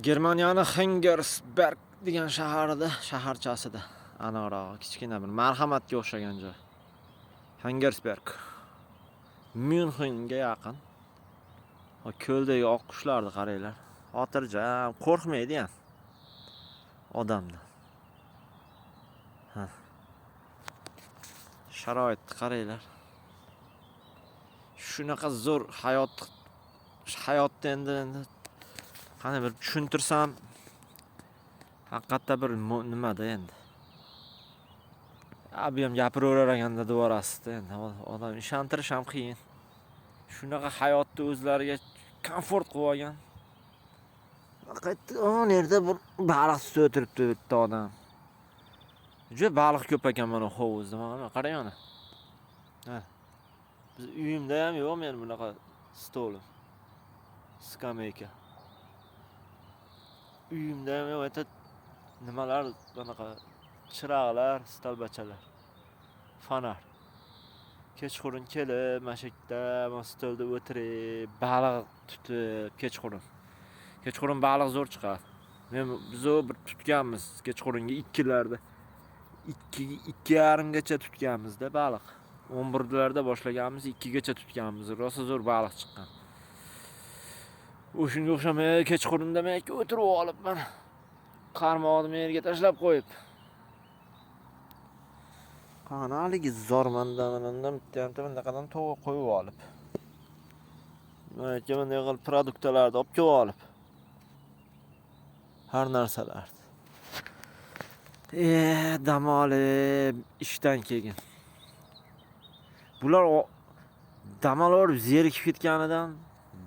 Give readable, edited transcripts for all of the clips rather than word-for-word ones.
Germaniyaning Hengersberg degan shaharchasida aniqrog'i kichkina bir marhamatga o'xshagan joy. Hengersberg. Myunxenga yaqin. O ko'ldagi oqqushlarni qaranglar. Xotirjam, qo'rqmaydi ham odamdan. Sharoitni qaranglar. Shunaqa zo'r hayotda endi qani bir tushuntirsam haqiqatda bir nimada endi. Bu ham gapiraverar ekanda duvorasida endi odam ishontirish ham qiyin. Shunaqa hayotni o'zlariga komfort qilib olgan. Faqat o yerda bir baliq tutib o'tiribdi bitta odam. Juda baliq ko'p ekan mana hovuzda. Mana qarang ana. Biz uyimda ham yo'q men bunaqa stolim. Skameyka. Uyimda ham yo'q, aytadi nimalar bunaqa chiroqlar, stolbachalar. Fonar. Kechqurun kelib, mashakda, stolda o'tirib, baliq tutib kechqurun. Kechqurun baliq zo'r chiqadi. Biz bir tutganmiz kechqurunga 2larda. 2:30 gacha tutganmizda baliq. 11larda boshlaganmiz, 2 gacha tutganmiz. Rosa zo'r baliq chiqqan. O'shunga o'xshamay kechqurunda men o'tirib olibman. Qarmoqni yerga tashlab qo'yib. Qanaligi zormandan bitta bunaqadan to'g'ri qo'yib olib. Mana bunday qilib produktlarni olib kelib olib. Har narsalarni. Dam olib ishdan kelgan. Bular dam olib zerikib ketganidan,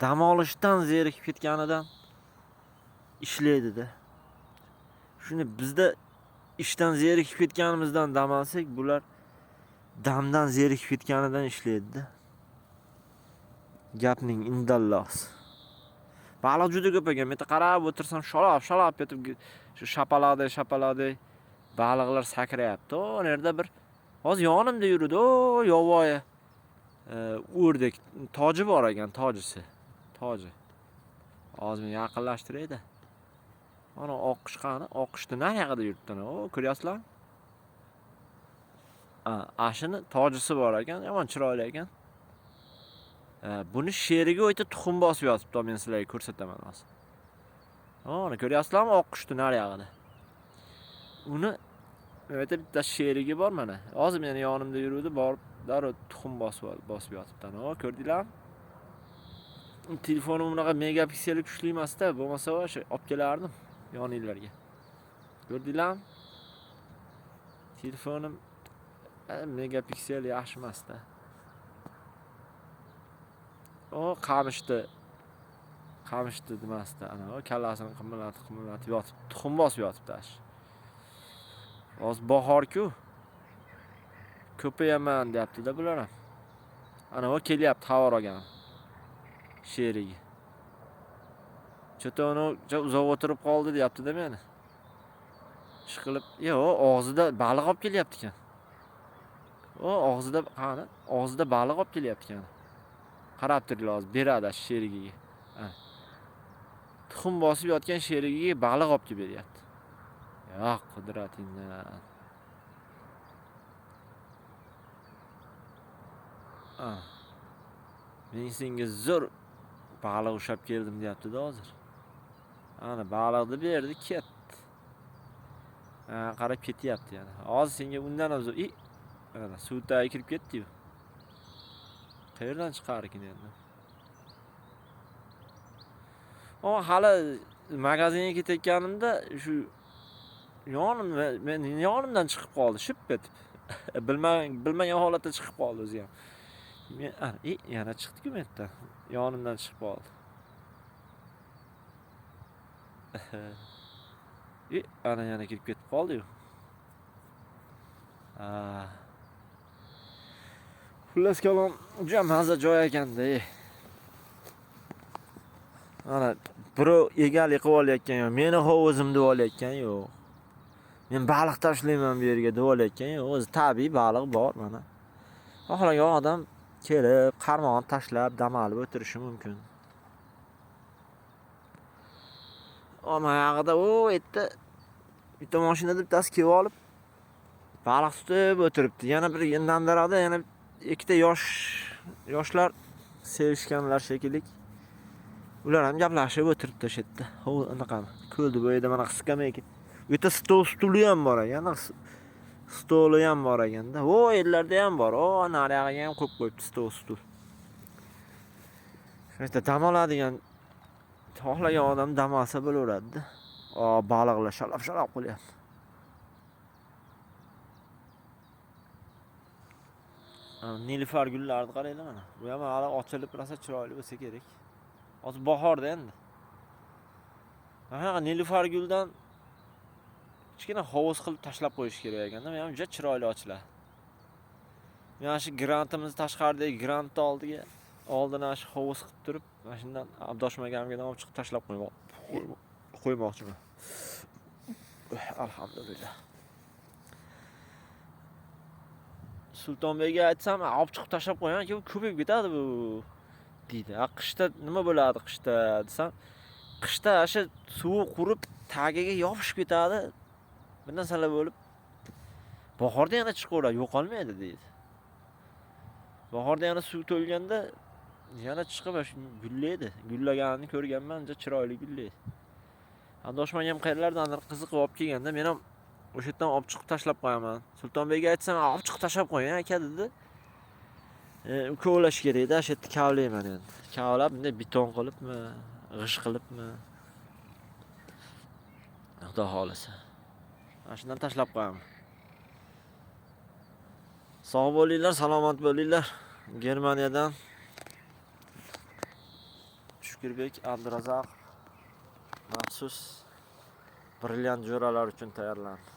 dam olishdan zerikib ketganidan ishlaydi-da. Shuni bizda ishdan zerikib ketganimizdan dam olsak, bular damdan zerikib ketganidan ishlaydi-da. Gapning indallosi. Baliq juda ko'p ekan. Men qarab o'tirsam shalab ketib shu shapalaqday baliqlar sakrayapti. O yerda bir hozir yonimda yurdi. O yovvoyi o'rdek toji bor ekan, toji. Hozir men yaqinlashtirayda. Mana oqqush qani? Oqqushni naryoqda yuribdi. O, ko'ryapsizlarmi? Ashini tojisi bor ekan, yomon chiroyli ekan. Buni sheriga o'yta tuxum bosib yotibdi, men sizlarga ko'rsataman hozir. Mana ko'ryapsizlarmi oqqushni naryoqda? Uni o'yta bitta sherigi bor mana. Hozir meni yonimda yuruvdi, borib darrov tuxum bosib yotibdi. O, ko'rdinglarmi? Telefonim bunaqa megapiksel kuchli emas-da, bo'lmasa o'sha olib kelardim yoninglarga. Ko'rdinglarmi? Telefonim megapiksel yaxshi emas-da. O qamishdi demasdi. Ana o kallasini qimillatib yotib, tuxum bosib yotibdi ash. Hozir bahor-ku. Ko'payaman deyapti-da bular ham. Ana o kelyapti xabar olgan. Sherigi. Chotoni uzoq o'tirib qoldi deyapti-da meni. Chiqilib, og'zida baliq olib kelyapti ekan. O og'zida baliq olib kelyapti ekan. Qarab turinglar, hozir beradi sherigiga. Tuxum bosib yotgan sherigiga baliq olib kelib beryapti. Yo'q, qudratingdan. Men senga zo'r baliq ushab keldim deyapti-da hozir. Ana baliqni berdi, ketdi. Qarab ketyapti yana. Hozir senga undan ham zo'r. Ana suvga kirib ketdi-yu. Qayerdan chiqar ekan endi? Hali magazinga ketayotganimda shu men yonimdan chiqib qoldi, ship etib. Bilmagan holatda chiqib qoldi o'zi ham. Men yana chiqdi-ku mendan. Yonimdan chiqib qoldi. Ana yana kirib ketib qoldi-yu. Xullas kalom, juda mazza joy ekanda. Mana birov egalik qilib olayotgan yo'q, meni hovuzim deb olayotgan yo'q. Men baliq tashlayman bu yerga deb olayotgan yo'q. O'zi tabiiy baliq bor mana. Xohlagan odam kelib, qarmoqni tashlab, dam olib o'tirishi mumkin. Oyog'ida u yerda bitta mashinada bittasi kelib olib baliq tutib o'tiribdi. Yana bir namdaroqda yana ikkita yoshlar sevishganlar shekilli. Ular ham gaplashib o'tiribdi o'sha yerda. Anaqa ko'ldi bo'yida mana qisqamayki. U yerda stuli ham bor ekan. Stoli ham bor ekanda. O yerlarda ham bor. O nariyog'iga ham qo'yib qo'yibdi stul. Shu yerda dam oladigan xohlagan odam dam olsa bo'laveradi-da. Baliqlar shalab qo'yapti. Nilufar gullarni qaranglar mana. Bu ham hali ochilib rosa chiroyli bo'lsa kerak. Hozir bahorda endi. Mana nilufar guldan kichkina hovuz qilib tashlab qo'yish kerak ekanda. Men ham juda chiroyli ochiladi. Mana shu grantimiz tashqaridagi grantni oldina shu hovuz qilib turib, mana shundan abdoshmagamga olib chiqib tashlab qo'ymoqchiman. Alhamdulillah. Sultonbeyga aytsam, olib chiqib tashlab qo'ygan, ko'payib ketadi bu deydi. Qishda nima bo'ladi qishda desam, qishda o'sha suvi qurib tagiga yopishib ketadi. Bir narsalar bo'lib bahorda yana chiqaveradi, yo'qolmaydi deydi. Bahorda yana suv to'lganda yana chiqib gullaydi. Gullaganini ko'rganman, juda chiroyli gullaydi. Adoshmagam qayerlardandir qiziqib olib kelganda men ham o'sha yerdan olib chiqib tashlab qo'yaman. Sultonbeyga aytsam, olib chiqib tashlab qo'ying aka dedi. Kovlash kerak-da, o'sha yerda kavlayman endi. Kavlab bunday beton qilibmi, g'ish qilibmi? Xudo xolisa. Mana shundan tashlab qo'yaman. Sog' bo'linglar, salomat bo'linglar. Germaniyadan Shukurbek Abdurazaq maxsus brilliant jo'ralar uchun tayyorlandi.